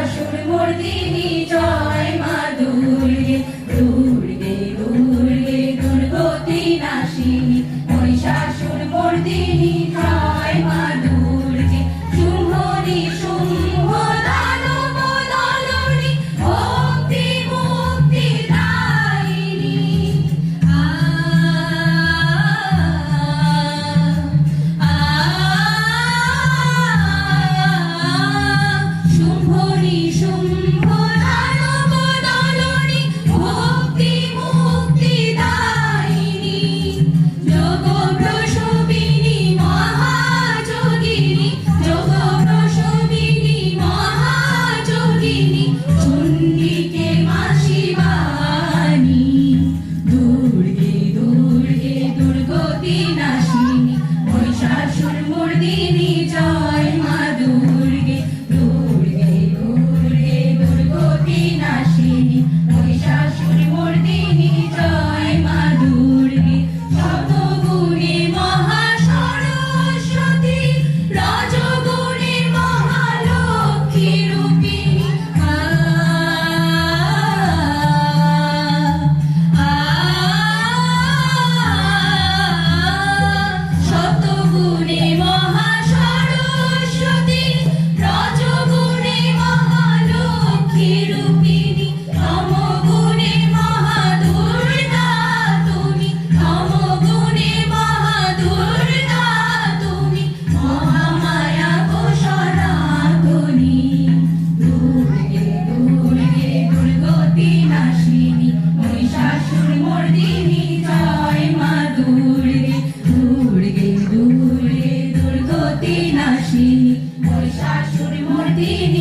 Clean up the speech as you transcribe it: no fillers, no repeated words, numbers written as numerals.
মহিষাসুরমর্দিনী জয় মা দুর্গে, দুর্গে দুর্গে দুর্গতি নাশিনী। মহিষাসুরমর্দিনী জয় মা দুর্গে, শুম্ভ নিশুম্ভ দানব দলনী ভক্তি মুক্তি দায়িনী। শুম্ভ নিশুম্ভ দানব দলনী ভক্তি মুক্তি দায়িনী। যোগ প্রসবিনী মহাযোগিনী, যোগ প্রসবিনী মহাযোগিনী, চণ্ডিকে মা শিবানী। দুর্গে দুর্গে দুর্গতি নাশিনী, মহিষাসুরমর্দিনী জয় মা দুর্গে, দুর্গে দুর্গে দুর্গতি নাশিনী। মহিষাসুরমর্দিনী জয় মা দুর্গে, শতগুণে মহাসরস্বতী, রজগুণে মহালক্ষ্মী রূপিণী। শতগুণে মহাসরস্বতী, রজগুণে মহালক্ষ্মী রূপিণী। তমগুণে মহাদুর্গা তুমি, তমগুণে মহাদুর্গা তুমি, মহামায়া গো সনাতনী। দুর্গে দুর্গে দুর্গতি নাশিনী, মহিষাসুরমর্দিনী জয় মা দুর্গে, দুর্গে দুর্গে দুর্গতি নাশিনী। মহিষাসুরমর্দিনী